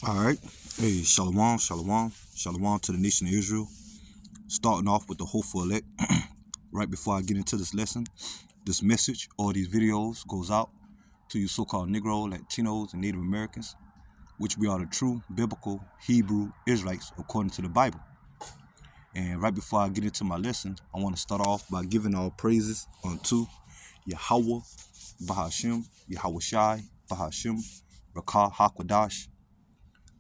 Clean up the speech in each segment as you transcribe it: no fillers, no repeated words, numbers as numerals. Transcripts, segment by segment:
All right. Hey, shalom, shalom, shalom to the nation of Israel. Starting off with the hopeful elect. Right before I get into this lesson, this message or these videos goes out to you so-called Negro, Latinos, and Native Americans, which we are the true biblical Hebrew Israelites according to the Bible. And right before I get into my lesson, I want to start off by giving all praises unto Yahweh, Bahashim, Yahweh Shai, Bahashim, Rakah HaKodash.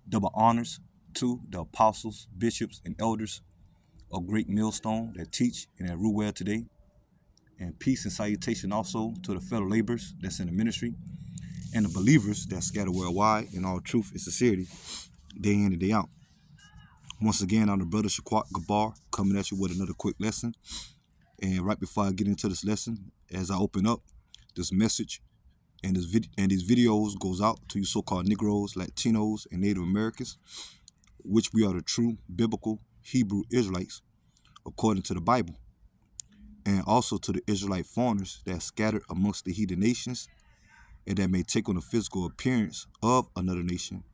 Double honors to the apostles, bishops, and elders of Great Millstone that teach and that rule well today. And peace and salutation also to the fellow laborers that's in the ministry and the believers that scatter worldwide in all truth and sincerity, day in and day out. Once again, I'm the brother Shaquat Gabar coming at you with another quick lesson. And right before I get into this lesson, as I open up this message and these videos goes out to you so-called Negroes, Latinos, and Native Americans, which we are the true biblical Hebrew Israelites according to the Bible, and also to the Israelite foreigners that are scattered amongst the heathen nations and that may take on the physical appearance of another nation.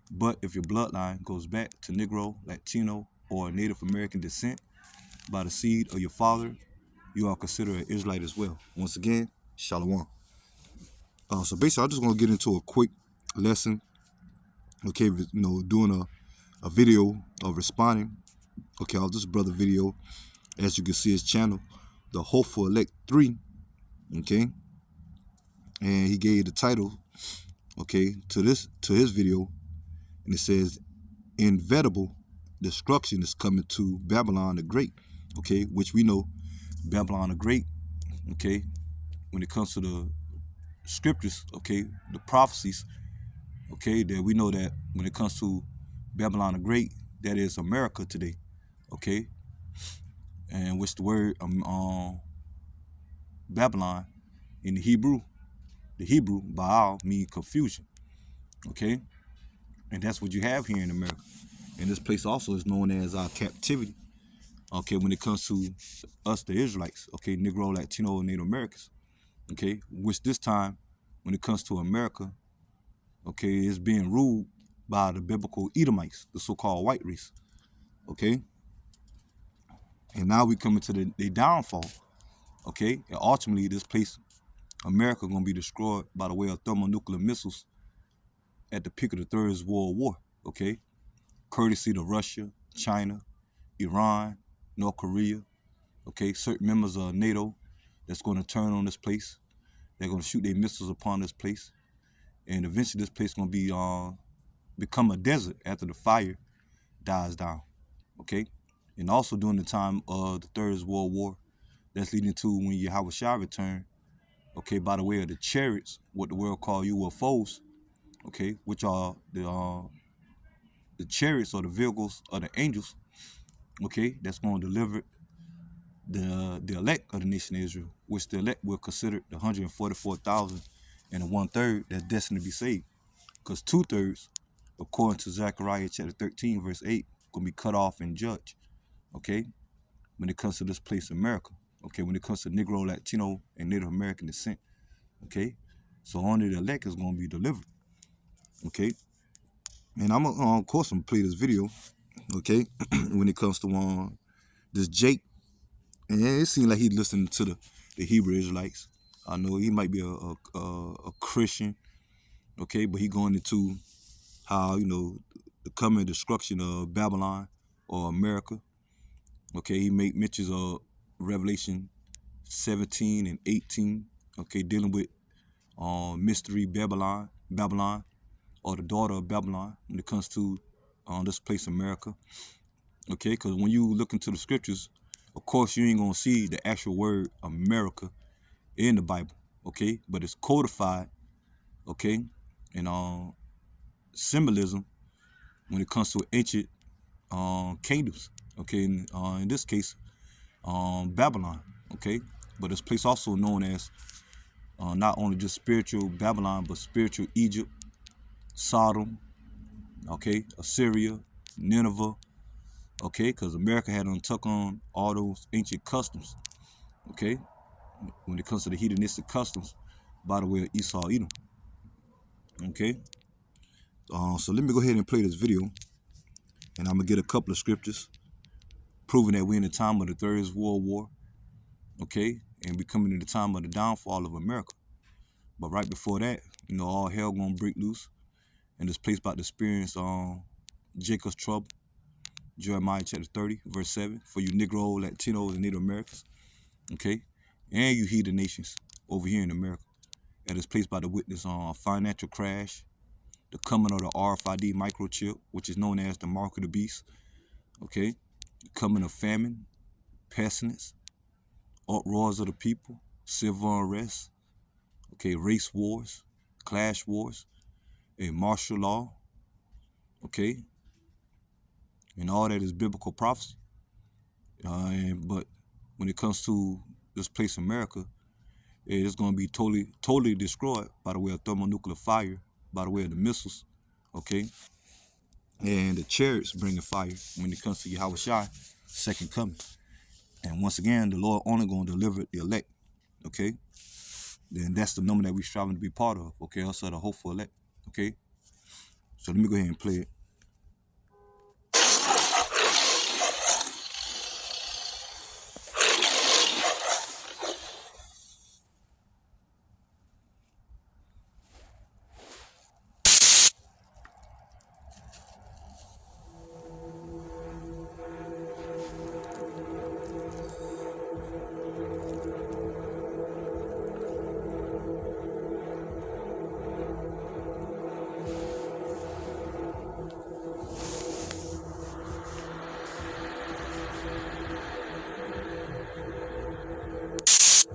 But if your bloodline goes back to Negro, Latino, or Native American descent by the seed of your father, you are considered an Israelite as well. Once again, shalom. So basically, I'm just going to get into a quick lesson, okay, doing a video of responding, okay, of this brother video. As you can see his channel, the Hopeful Elect 3, okay, and he gave the title, okay, to his video, and it says, "Inevitable destruction is coming to Babylon the Great," okay, which we know Babylon the Great, okay, when it comes to the scriptures, okay, the prophecies, okay, that we know that when it comes to Babylon the Great, that is America today, okay, and which the word Babylon in the Hebrew Baal mean confusion, okay, and that's what you have here in America. And this place also is known as our captivity, okay, when it comes to us, the Israelites, okay, Negro, Latino, and Native Americans, okay, which this time, when it comes to America, okay, is being ruled by the biblical Edomites, the so-called white race, okay, and now we come into the downfall, okay, and ultimately this place, America, gonna be destroyed by the way of thermonuclear missiles at the peak of the Third World War, okay, courtesy to Russia, China, Iran, North Korea, okay, certain members of NATO that's going to turn on this place. They're going to shoot their missiles upon this place, and eventually this place is going to be become a desert after the fire dies down, okay? And also during the time of the Third World War, that's leading to when Yahweh Shai returned, okay, by the way of the chariots, what the world call UFOs, okay, which are the chariots or the vehicles of the angels, okay, that's going to deliver the elect of the nation of Israel, which the elect will consider the 144,000 and the 1/3 that's destined to be saved. Because 2/3, according to Zechariah chapter 13, verse 8, gonna be cut off and judged. Okay? When it comes to this place, America. Okay, when it comes to Negro, Latino, and Native American descent. Okay? So only the elect is gonna be delivered. Okay? And I'm of course I'm gonna play this video, okay, when it comes to this Jake. And it seems like he's listening to the Hebrew Israelites. I know he might be a Christian, okay, but he going into how, the coming destruction of Babylon or America, okay. He make mentions of Revelation 17 and 18, okay, dealing with mystery Babylon, or the daughter of Babylon when it comes to this place, America, okay, because when you look into the scriptures, of course, you ain't gonna see the actual word America in the Bible, okay, but it's codified, okay, and symbolism when it comes to ancient kingdoms, okay, in this case, Babylon, okay, but this place also known as not only just spiritual Babylon, but spiritual Egypt, Sodom, okay, Assyria, Nineveh, okay, because America had took on all those ancient customs, okay, when it comes to the hedonistic customs by the way of Esau, Edom, okay. So let me go ahead and play this video, and I'm gonna get a couple of scriptures proving that we're in the time of the Third World War, okay, and we coming in the time of the downfall of America. But right before that, all hell gonna break loose, and this place about to experience Jacob's trouble. Jeremiah chapter 30, verse 7, for you Negro, Latinos, and Native Americans, okay, and you heathen nations over here in America. And this place about to witness financial crash, the coming of the RFID microchip, which is known as the mark of the beast, okay, the coming of famine, pestilence, uproars of the people, civil unrest, okay, race wars, clash wars, and martial law, okay, and all that is biblical prophecy. But when it comes to this place, America, it's going to be totally destroyed by the way of thermonuclear fire, by the way of the missiles, okay, and the chariots bringing fire when it comes to Yahushua, second coming. And once again, the Lord only going to deliver the elect, okay? Then that's the number that we striving to be part of, okay? Also the hopeful elect, okay? So let me go ahead and play it.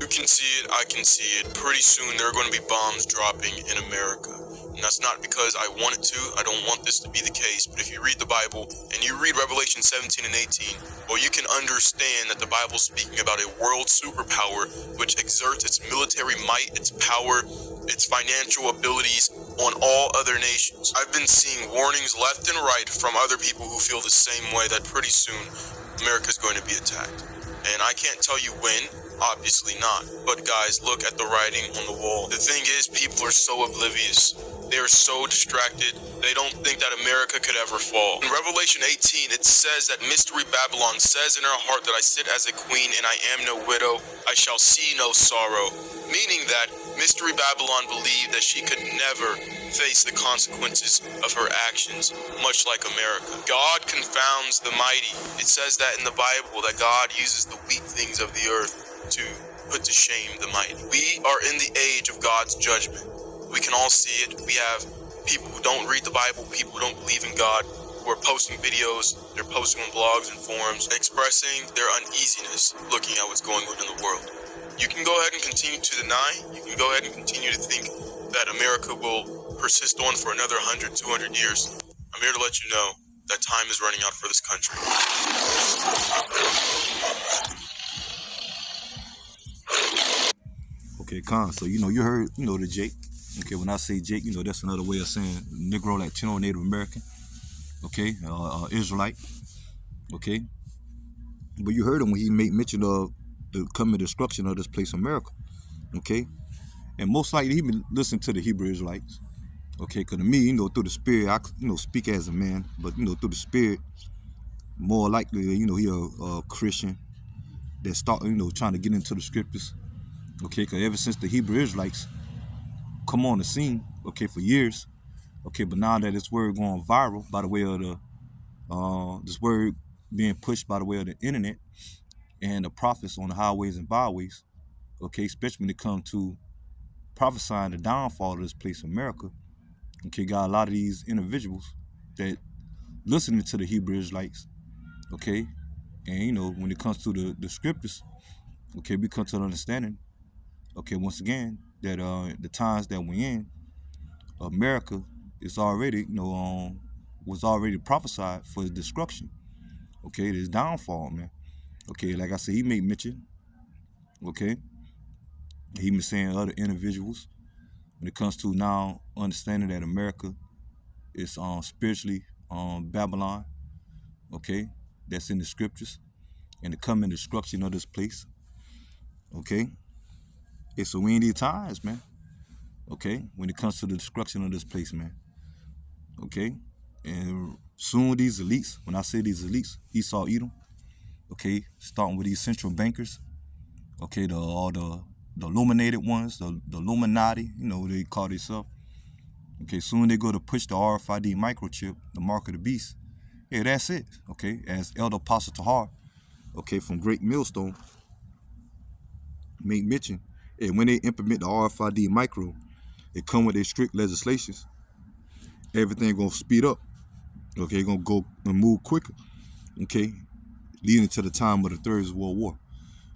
You can see it, I can see it. Pretty soon there are going to be bombs dropping in America. And that's not because I want it to, I don't want this to be the case, but if you read the Bible and you read Revelation 17 and 18, well, you can understand that the Bible's speaking about a world superpower which exerts its military might, its power, its financial abilities on all other nations. I've been seeing warnings left and right from other people who feel the same way that pretty soon America's going to be attacked. And I can't tell you when, obviously not. But guys, look at the writing on the wall. The thing is, people are so oblivious. They are so distracted, they don't think that America could ever fall. In Revelation 18, it says that Mystery Babylon says in her heart that I sit as a queen and I am no widow, I shall see no sorrow. Meaning that Mystery Babylon believed that she could never face the consequences of her actions, much like America. God confounds the mighty. It says that in the Bible that God uses the weak things of the earth to put to shame the mighty. We are in the age of God's judgment. We can all see it. We have people who don't read the Bible, people who don't believe in God, who are posting videos, they're posting on blogs and forums, expressing their uneasiness looking at what's going on in the world. You can go ahead and continue to deny. You can go ahead and continue to think that America will persist on for another 100, 200 years. I'm here to let you know that time is running out for this country. Okay, Con, so you heard, the Jake. Okay, when I say Jake, that's another way of saying Negro, Latino, Native American, okay, Israelite, okay. But you heard him when he made mention of the coming destruction of this place, America, okay. And most likely he been listening to the Hebrew Israelites, okay, because to me, through the spirit, I, speak as a man, but, through the spirit, more likely, he a Christian that start, trying to get into the scriptures, okay, because ever since the Hebrew Israelites come on the scene, okay, for years, okay, but now that this word going viral by the way of the, this word being pushed by the way of the internet and the prophets on the highways and byways, okay, especially when it comes to prophesying the downfall of this place, America, okay, got a lot of these individuals that listening to the Hebrew Israelites, okay, and when it comes to the scriptures, okay, we come to an understanding, okay, once again, that the times that we're in, America is already, was already prophesied for his destruction, okay, his downfall, man. Okay, like I said, he made mention, okay, he been saying other individuals when it comes to now understanding that America is spiritually Babylon, okay, that's in the scriptures, and the coming destruction of this place, okay. It's a windy times, man, okay, when it comes to the destruction of this place, man. Okay, and soon these elites, when I say these elites, Esau, Edom, okay, starting with these central bankers, okay, the illuminated ones, the Illuminati, they call themselves. Okay, soon they go to push the RFID microchip, the mark of the beast. Yeah, that's it. Okay, as Elder Apostle Tahar, okay, from Great Millstone, made mention, and when they implement the RFID micro, it come with their strict legislations. Everything gonna speed up. Okay, gonna go and move quicker. Okay, leading to the time of the Third World War.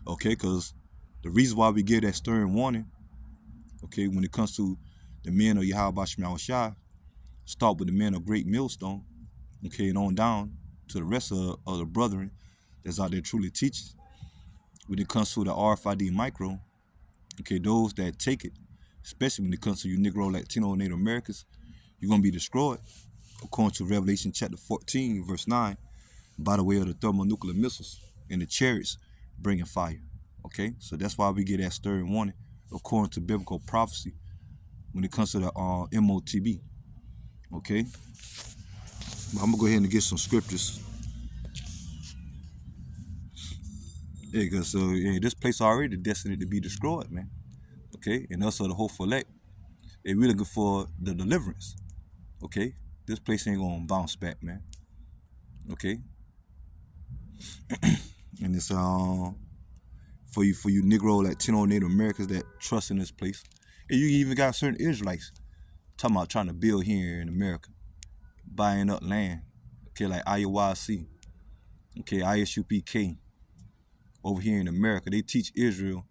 Okay, because the reason why we give that stern warning, okay, when it comes to the men of Yahweh Shema Shai, start with the men of Great Millstone, okay, and on down to the rest of the brethren that's out there truly teaching. When it comes to the RFID micro, okay, those that take it, especially when it comes to you Negro, Latino, and Native Americans, you're going to be destroyed, according to Revelation chapter 14, verse 9, by the way of the thermonuclear missiles and the chariots bringing fire. Okay, so that's why we get that stern warning, according to biblical prophecy, when it comes to the MOTB. Okay, I'm going to go ahead and get some scriptures. Yeah, because this place already destined to be destroyed, man. Okay, and also the hopeful elect, we're looking for the deliverance. Okay, this place ain't gonna bounce back, man. Okay, and it's for you Negro, Latino, Native Americans that trust in this place, and you even got certain Israelites talking about trying to build here in America, buying up land. Okay, like IUIC, okay, ISUPK over here in America. They teach Israel,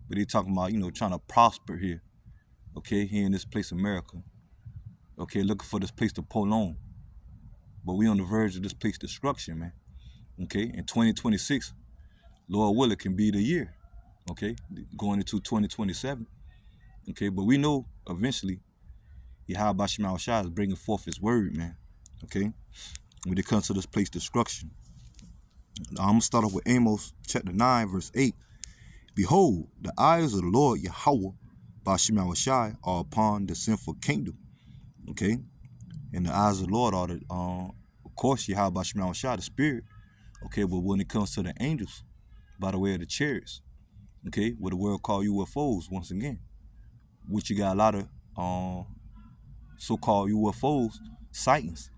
but they talking about trying to prosper here. Okay, here in this place, America. Okay, looking for this place to pull on, but we on the verge of this place destruction, man. Okay, in 2026, Lord willing, can be the year. Okay, going into 2027. Okay, but we know eventually Yahweh Shema Shai is bringing forth His word, man. Okay, when it comes to this place destruction, I'm gonna start off with Amos chapter 9, verse 8. Behold, the eyes of the Lord Yahweh Bashim Shai are upon the sinful kingdom. Okay, and the eyes of the Lord are the, of course, Yahweh Bashim Shai, the spirit. Okay, but when it comes to the angels, by the way of the chariots, okay, what the world call UFOs once again, which you got a lot of so-called UFOs sightings,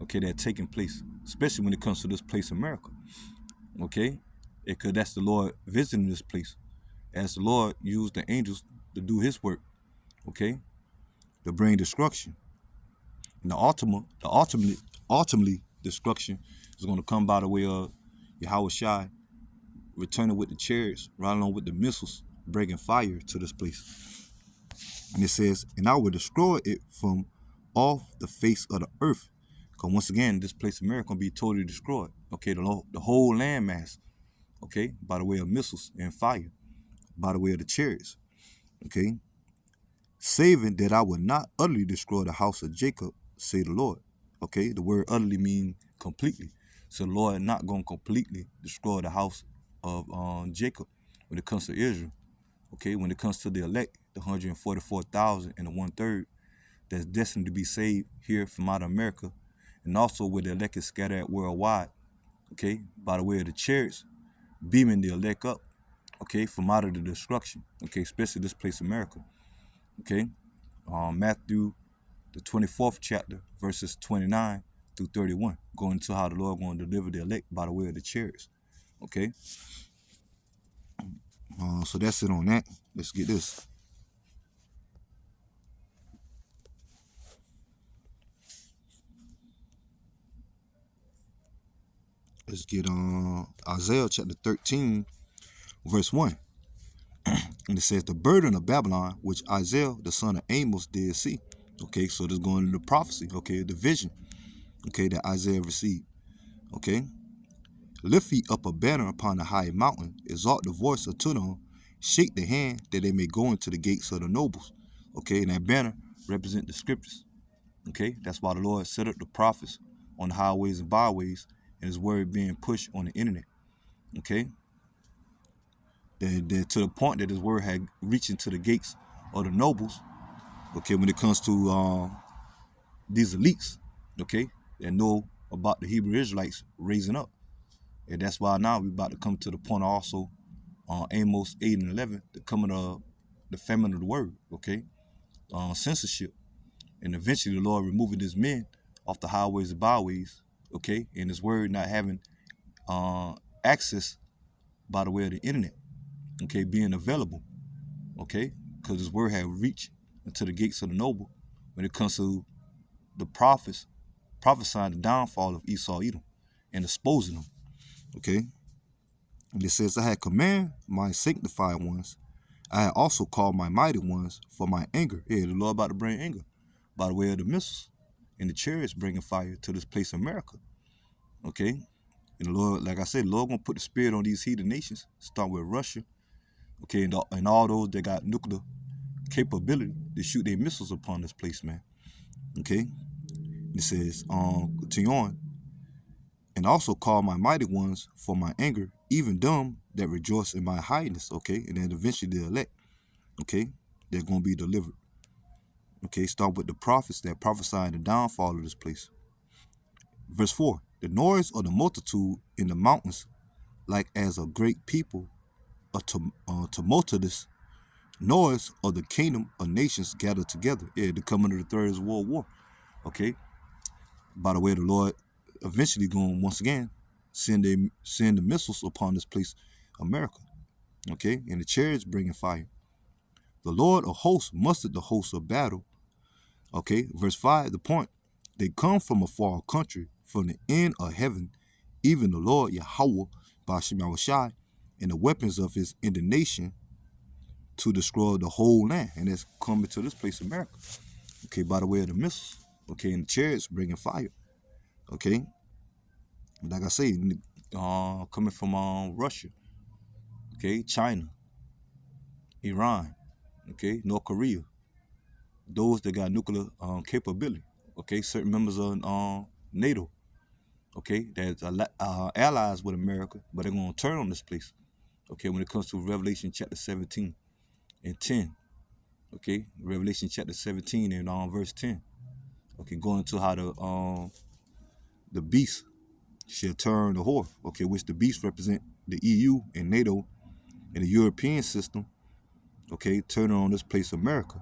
okay, that are taking place, especially when it comes to this place, America, okay, because that's the Lord visiting this place, as the Lord used the angels to do His work, okay, to bring destruction, and ultimately destruction is going to come by the way of Yahweh Shai returning with the chariots, riding on with the missiles, bringing fire to this place. And it says, and I will destroy it from off the face of the earth. Because once again, this place, America, will be totally destroyed. Okay, the whole landmass, okay, by the way of missiles and fire, by the way of the chariots, okay, saving that I will not utterly destroy the house of Jacob, say the Lord. Okay, the word utterly means completely. So the Lord not going to completely destroy the house of Jacob when it comes to Israel. Okay, when it comes to the elect, the 144,000 and the 1/3 that's destined to be saved here from out of America, and also where the elect is scattered worldwide, okay, by the way of the chariots, beaming the elect up, okay, from out of the destruction, okay, especially this place, America, okay. Matthew, the 24th chapter, verses 29 through 31, going into how the Lord going to deliver the elect by the way of the chariots, okay. So that's it on that. Let's get this. Let's get Isaiah chapter 13, verse 1. And it says, the burden of Babylon, which Isaiah, the son of Amos, did see. Okay, so this going into the prophecy, okay, the vision, okay, that Isaiah received. Okay. Lift ye up a banner upon the high mountain, exalt the voice of Tunnon, shake the hand that they may go into the gates of the nobles. Okay, and that banner represent the scriptures. Okay, that's why the Lord set up the prophets on the highways and byways, and His word being pushed on the internet. Okay, to the point that His word had reached into the gates of the nobles. Okay, when it comes to these elites. okay, that know about the Hebrew Israelites raising up. And that's why now we're about to come to the point also on Amos 8 and 11, the coming of the famine of the word, okay, censorship. And eventually the Lord removing his men off the highways and byways, okay, and his word not having access by the way of the internet, okay, being available, okay, because his word had reached into the gates of the noble when it comes to the prophets prophesying the downfall of Esau, Edom, and exposing them, okay. And it says, I had command my sanctified ones. I had also called my mighty ones for my anger. Yeah, the Lord about to bring anger by the way of the missiles and the chariots bringing fire to this place, America, okay. And the Lord, like I said, the Lord gonna put the spirit on these heathen nations, start with Russia, okay, and all those that got nuclear capability to shoot their missiles upon this place, man. Okay. It says, continue on. And also call my mighty ones for my anger, even them that rejoice in my highness, okay? And then eventually the elect, okay? They're gonna be delivered. Okay, start with the prophets that prophesy the downfall of this place. Verse 4. The noise of the multitude in the mountains, like as a great people, a tumultuous noise of the kingdom of nations gathered together. Yeah, the coming of the Third World War. Okay. By the way, the Lord eventually going once again send the missiles upon this place, America. Okay, and the chariots bringing fire. The Lord of hosts mustered the hosts of battle. Okay, verse 5, the point. They come from a far country, from the end of heaven, even the Lord Yahweh, Bashim Yahushai, and the weapons of his indignation to destroy the whole land. And it's coming to this place, America. Okay, by the way of the missiles. Okay, and the chariots bringing fire. Okay, like I say, coming from Russia. Okay, China, Iran. Okay, North Korea. Those that got nuclear capability. Okay, certain members of NATO. Okay, that's allies with America, but they're gonna turn on this place. Okay, when it comes to Revelation chapter 17 and 10. Okay, Revelation chapter 17 and verse 10. Okay, going to how the beast shall turn the whore. Okay, which the beast represent the EU and NATO and the European system. Okay, turning on this place America.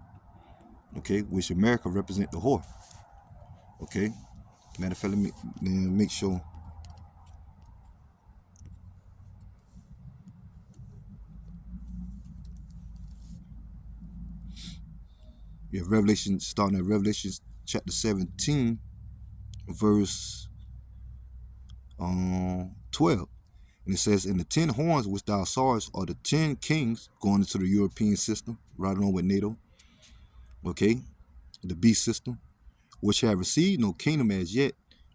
Okay, which America represent the whore. Okay, matter of fact, let me make sure. Yeah, Revelation, starting at Revelation chapter 17, verse 12. And it says, and the 10 horns which thou sawest are the 10 kings going into the European system, right along with NATO. Okay, the beast system, which have received no kingdom as yet,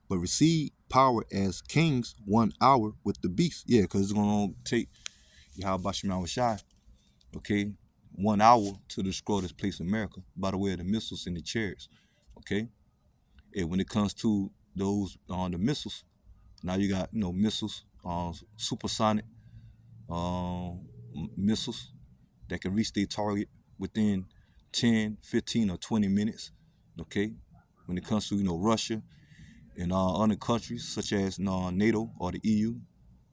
but receive power as kings 1 hour with the beast. Yeah, because it's going to take Yahweh Shai, okay, 1 hour to destroy this place, America, by the way of the missiles and the chariots. Okay, and when it comes to those the missiles, now you got missiles, supersonic missiles that can reach their target within 10, 15, or 20 minutes. Okay, when it comes to Russia and other countries such as NATO or the EU.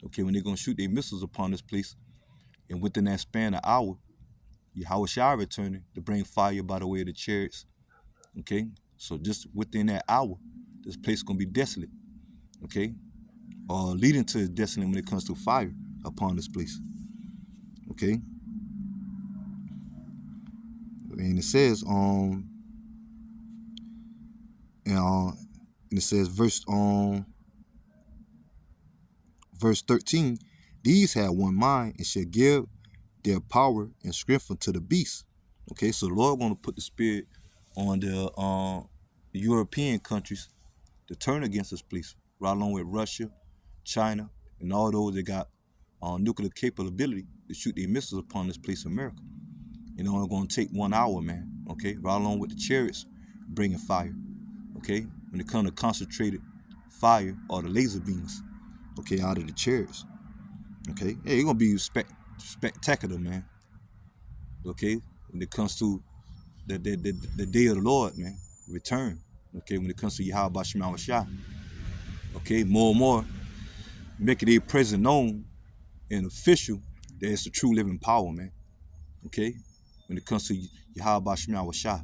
Okay, when they're gonna shoot their missiles upon this place, and within that span of hour, Yahweh Shai returning to bring fire by the way of the chariots. Okay, so just within that hour, this place gonna be desolate. Okay, leading to destiny when it comes to fire upon this place. Okay, and it says and it says verse 13, these had one mind and shall give their power and strength unto the beast. Okay, so the Lord gonna put the spirit on the European countries to turn against this place, right along with Russia, China, and all those that got nuclear capability to shoot their missiles upon this place, America. It's only gonna take 1 hour, man. Okay, right along with the chariots bringing fire. Okay, when it comes to concentrated fire or the laser beams, okay, out of the chariots. Okay, yeah, it's gonna be spectacular, man. Okay, when it comes to the day of the Lord, man, return. Okay, when it comes to Yahweh Shema Shah. Okay, more and more, making it present known and official that it's the true living power, man. Okay, when it comes to Yahweh Shema Shah.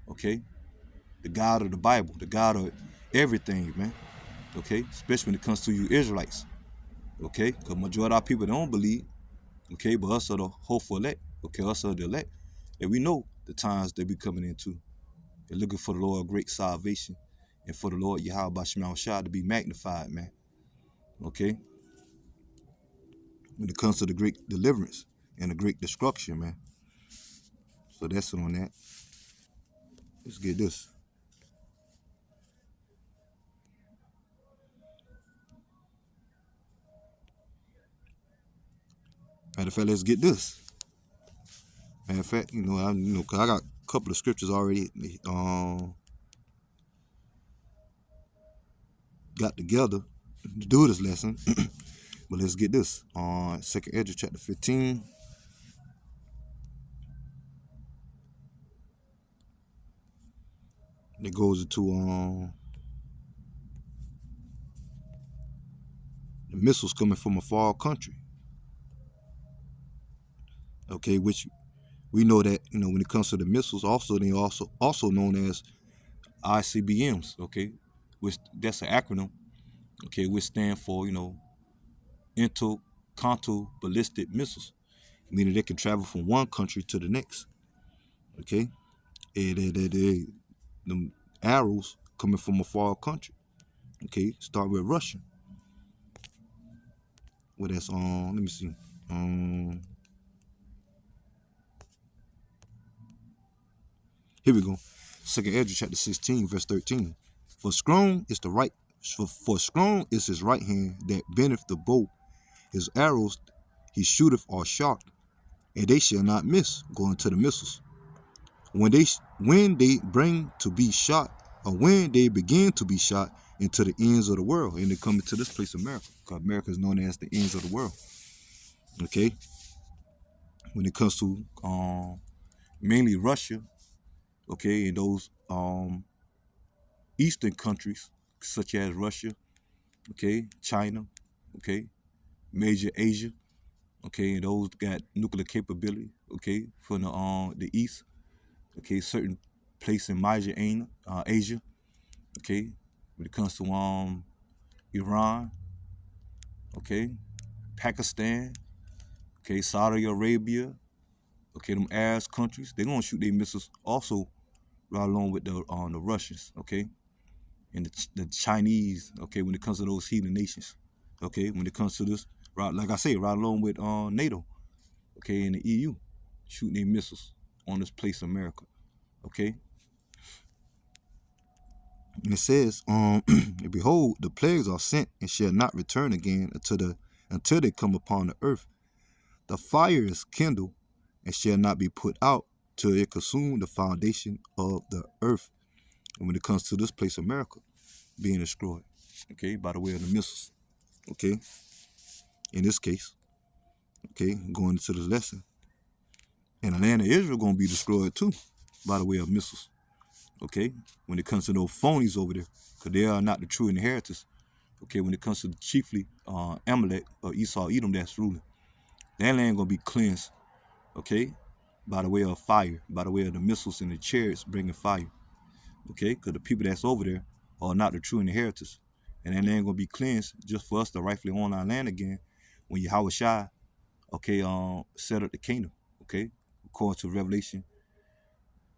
Okay, the God of the Bible, the God of everything, man. Okay, especially when it comes to you Israelites. Okay, because majority of our people don't believe. Okay, but us are the hopeful elect. Okay, us are the elect. And we know the times that we coming into. They're looking for the Lord great salvation and for the Lord Yahweh Shema Shah to be magnified, man. Okay, when it comes to the great deliverance and the great destruction, man. So that's it on that. Let's get this. Matter of fact, let's get this. Matter of fact, cause I got a couple of scriptures already got together to do this lesson. But let's get this. 2nd Ezra chapter 15. It goes into the missiles coming from a far country. Okay, which we know that, when it comes to the missiles, also they also known as ICBMs, okay, which that's an acronym, okay, which stand for, intercontinental ballistic missiles, meaning they can travel from one country to the next, okay, and the arrows coming from a far country, okay, start with Russia. Well, that's let me see, here we go. 2nd Ezra chapter 16, verse 13. For strong is the right for strong is his right hand that bendeth the bow. His arrows he shooteth are sharp, and they shall not miss, going to the missiles. When they bring to be shot, or when they begin to be shot into the ends of the world, and they come into this place, America, because America is known as the ends of the world. Okay, when it comes to mainly Russia, okay, and those eastern countries such as Russia, okay, China, okay, major Asia, okay, and those got nuclear capability, okay, from the east, okay, certain place in major Asia, okay, when it comes to Iran, okay, Pakistan, okay, Saudi Arabia, okay, them Arab countries, they're gonna shoot their missiles also right along with the Russians, okay, and the Chinese, okay, when it comes to those heathen nations, okay, when it comes to this, right, like I say, right along with NATO, okay, and the EU, shooting their missiles on this place, America, okay. And it says, behold, the plagues are sent and shall not return again until they come upon the earth. The fire is kindled and shall not be put out till it consume the foundation of the earth. And when it comes to this place, America, being destroyed, okay, by the way of the missiles, okay, in this case, okay, going into this lesson. And the land of Israel going to be destroyed too, by the way of missiles, okay, when it comes to those phonies over there, because they are not the true inheritors, okay, when it comes to chiefly Amalek or Esau, Edom that's ruling. That land going to be cleansed, okay, by the way of fire, by the way of the missiles and the chariots bringing fire, okay, because the people that's over there are not the true inheritors. And that land going to be cleansed just for us to rightfully own our land again when Yahweh Shai, okay, set up the kingdom, okay, according to Revelation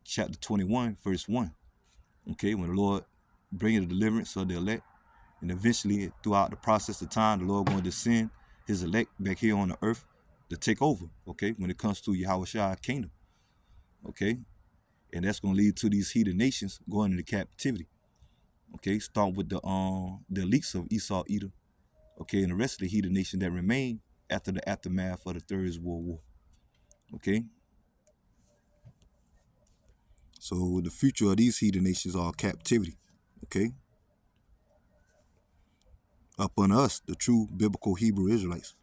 chapter 21, verse 1, okay, when the Lord bring the deliverance of the elect, and eventually throughout the process of time, the Lord going to send his elect back here on the earth to take over, okay, when it comes to Yahweh Shai kingdom, okay, and that's going to lead to these heathen nations going into captivity, okay, start with the elites of Esau, Edom, okay, and the rest of the heathen nations that remain after the aftermath of the Third World War, okay. So the future of these heathen nations are captivity, okay, upon us, the true biblical Hebrew Israelites,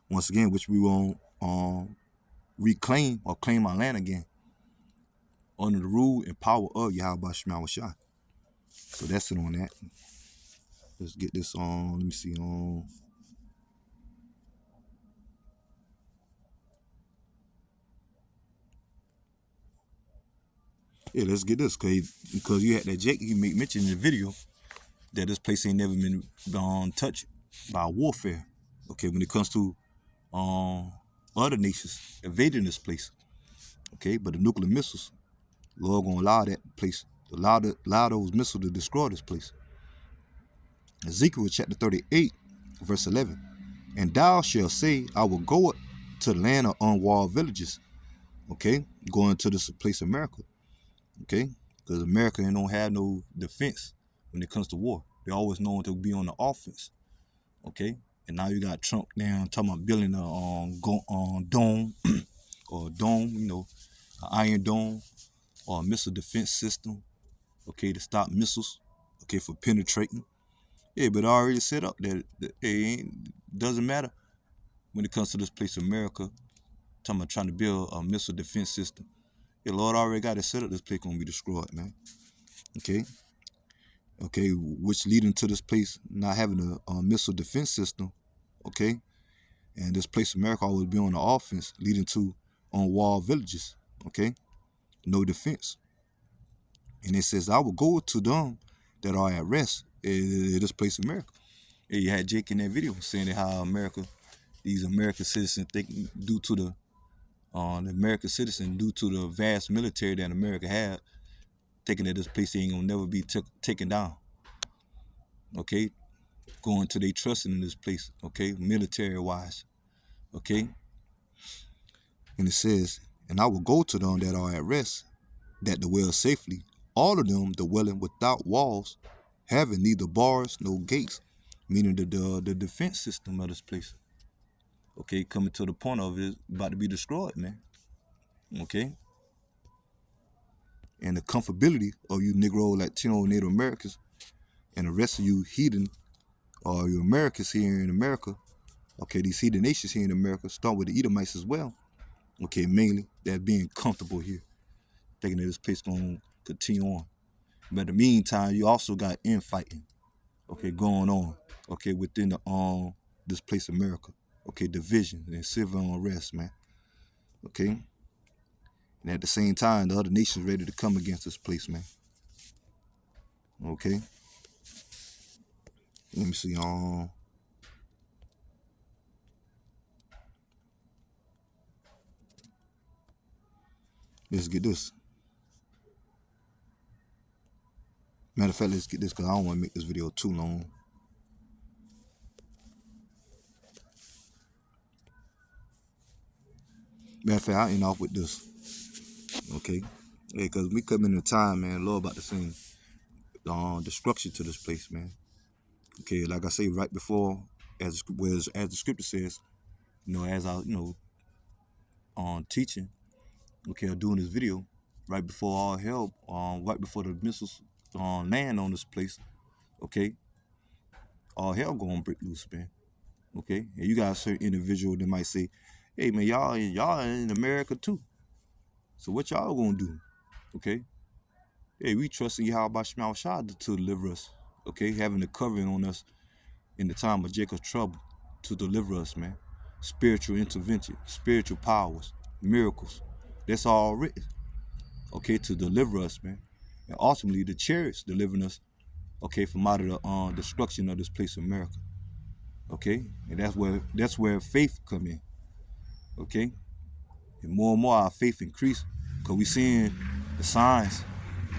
once again, which we won't reclaim or claim our land again under the rule and power of Yahweh Shema Shai. So that's it on that. Let's get this on. Let me see on. Yeah, let's get this because you had that Jake. He made mention in the video that this place ain't never been touched by warfare. Okay, when it comes to other nations invading this place. Okay, but the nuclear missiles, Lord gonna allow that place, allow those missiles to destroy this place. Ezekiel chapter 38, verse 11. And thou shalt say, I will go to the land of unwalled villages. Okay, going to this place America. Okay, because America don't have no defense when it comes to war. They're always known to be on the offense. Okay, and now you got Trump now talking about building a dome or dome, an iron dome or a missile defense system. Okay, to stop missiles. Okay, for penetrating. Yeah, but I already set up that it doesn't matter when it comes to this place, America. Talking about trying to build a missile defense system. Yeah, Lord already got it set up. This place gonna be destroyed, man. Okay, which leading to this place not having a missile defense system. Okay, and this place, America, always be on the offense, leading to unwalled villages. Okay, no defense. And it says, I will go to them that are at rest in this place, America. And you had Jake in that video saying that how America, these American citizens think due to the American citizen, due to the vast military that America had, thinking that this place ain't gonna never be taken down. Okay, going to they trusting in this place. Okay, military wise. Okay, and it says, and I will go to them that are at rest, that dwell safely, all of them dwelling without walls, having neither bars nor gates, meaning the defense system of this place. Okay, coming to the point of it about to be destroyed, man. Okay, and the comfortability of you Negro, Latino, Native Americans, and the rest of you heathen or you Americans here in America. Okay, these heathen nations here in America, start with the Edomites as well. Okay, mainly that being comfortable here, thinking that this place gonna continue on. But in the meantime, you also got infighting, okay, going on, okay, within the this place America, okay, division and civil unrest, man, okay, and at the same time, the other nations ready to come against this place, man, okay. Let me see, let's get this. Matter of fact, let's get this because I don't want to make this video too long. Matter of fact, I'll end off with this, okay, yeah, because we come in a time, man, Lord about to send destruction to this place, man. Okay, like I say, right before, as the scripture says, as I, on teaching, okay, or doing this video, right before all hell, right before the missiles land on this place, okay, all hell gonna break loose, man. Okay, and you got a certain individual that might say, "Hey, man, y'all in America too. So what y'all gonna do?" Okay, hey, we trusting Yahweh Shema Shah to deliver us. Okay, having the covering on us in the time of Jacob's trouble to deliver us, man. Spiritual intervention, spiritual powers, miracles. That's all written. Okay, to deliver us, man. And ultimately the chariots delivering us, okay, from out of the destruction of this place of America. Okay? And that's where faith come in. Okay? And more our faith increase. Because we seeing the signs,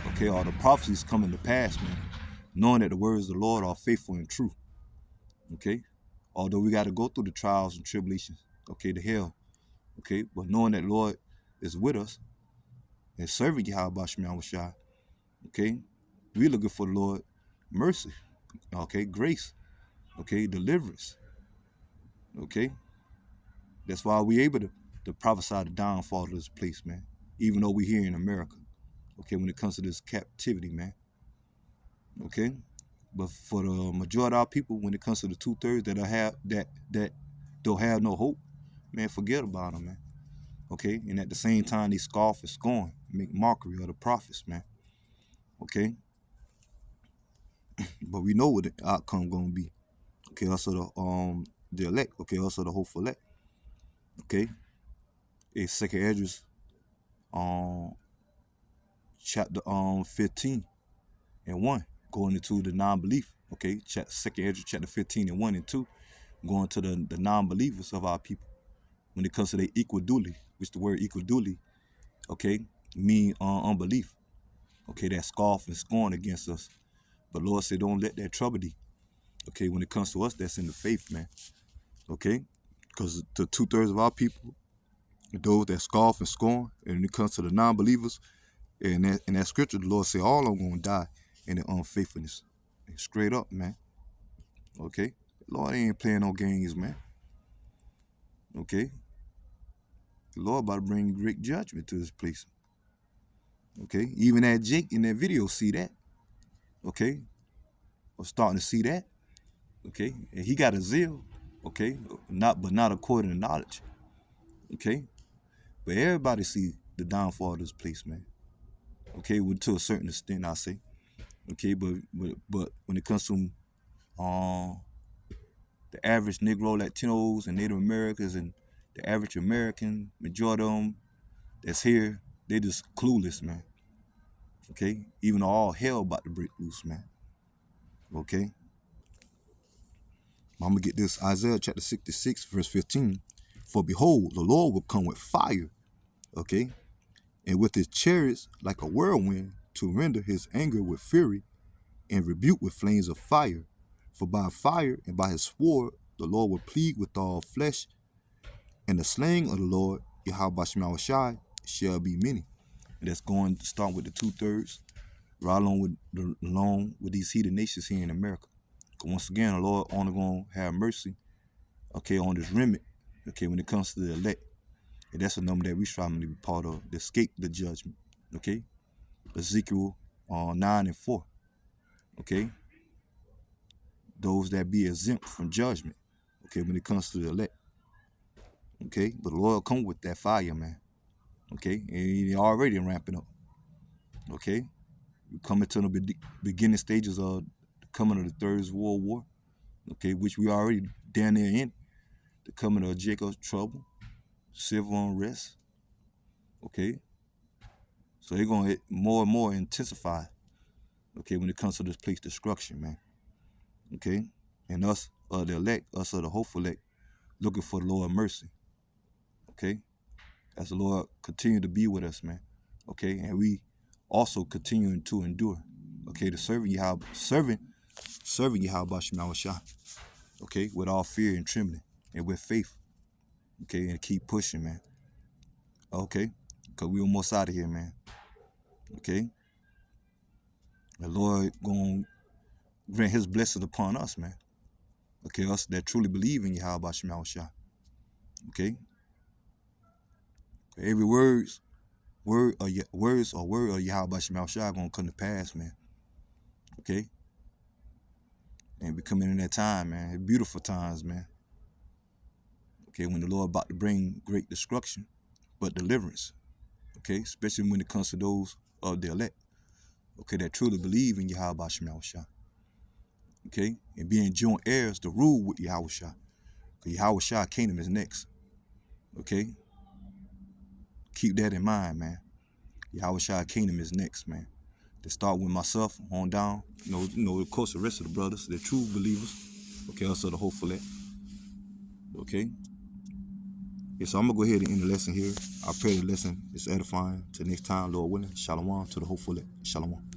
okay, or the prophecies coming to pass, man. Knowing that the words of the Lord are faithful and true. Okay? Although we got to go through the trials and tribulations, okay, the hell, okay, but knowing that Lord is with us and serving Yahweh Shema Shai, okay, we looking for the Lord mercy, okay, grace, okay, deliverance, okay. That's why we able to prophesy the downfall of this place, man, even though we here in America, okay, when it comes to this captivity, man, okay. But for the majority of our people, when it comes to the 2/3 that don't have no hope, man, forget about them, man. Okay, and at the same time, they scoff and scorn, make mockery of the prophets, man. Okay, But we know what the outcome gonna be. Okay, also the elect. Okay, also the hopeful elect. Okay, it's Second Esdras chapter 15 and 1, going into the non-belief. Okay, Second Esdras chapter 15 and 1 and 2, going to the non-believers of our people when it comes to their equal duty, which the word equal duty, okay, mean unbelief. Okay, that scoff and scorn against us. But Lord said, don't let that trouble thee. Okay, when it comes to us, that's in the faith, man. Okay, because the 2/3 of our people, those that scoff and scorn, and when it comes to the non-believers, in that scripture, the Lord said, all of them going to die in the unfaithfulness. And straight up, man. Okay, Lord ain't playing no games, man. Okay, the Lord about to bring great judgment to this place. Okay, even that Jake in that video see that. Okay, or starting to see that. Okay, and he got a zeal. Okay, not according to knowledge. Okay, but everybody see the downfall of this place, man. Okay, well, to a certain extent, I say. Okay, but when it comes to the average Negro, Latinos, and Native Americans, and the average American, majority of them that's here, they just clueless, man. Okay, even all hell about to break loose, man. Okay, I'm gonna get this Isaiah chapter 66, verse 15. For behold, the Lord will come with fire, okay, and with his chariots like a whirlwind, to render his anger with fury and rebuke with flames of fire. For by fire and by his sword the Lord will plead with all flesh, and the slaying of the Lord, Yahweh Shai, shall be many. And that's going to start with the 2/3, right along with these heathen nations here in America. Once again, the Lord only going to have mercy, okay, on this remnant, okay, when it comes to the elect. And that's a number that we striving to be part of, to escape the judgment, okay? Ezekiel 9 and 4, okay? Those that be exempt from judgment, okay, when it comes to the elect, okay? But the Lord will come with that fire, man, okay? And he already ramping up, okay? We're coming to the beginning stages of the coming of the Third World War, okay, which we already down there in, the coming of Jacob's trouble, civil unrest, okay? So they're going to more and more intensify, okay, when it comes to this place destruction, man, okay? And us, the elect, us, the hopeful elect, looking for the Lord mercy, okay? As the Lord continue to be with us, man, okay? And we also continuing to endure, okay, to serving Yahweh Shema Shai, okay, with all fear and trembling and with faith, okay, and keep pushing, man, okay, because we almost out of here, man, okay? The Lord gonna grant his blessing upon us, man, okay, us that truly believe in Yahweh Shema Shai, okay? Every word of Yahweh Shema Shai gonna come to pass, man, okay? And we coming in that time, man, beautiful times, man, okay, when the Lord about to bring great destruction, but deliverance, okay, especially when it comes to those of the elect, okay, that truly believe in Yahweh Shema Shai, okay, and being joint heirs to rule with Yahweh Shai, because Yahweh Shai kingdom is next, okay, keep that in mind, man. Yahweh Shai kingdom is next, man. To start with myself on down, of course, the rest of the brothers, the true believers, okay, also the hopeful, okay. Yeah, so I'm gonna go ahead and end the lesson here. I pray the lesson is edifying. Till next time, Lord willing. Shalom to the hopeful. Shalom.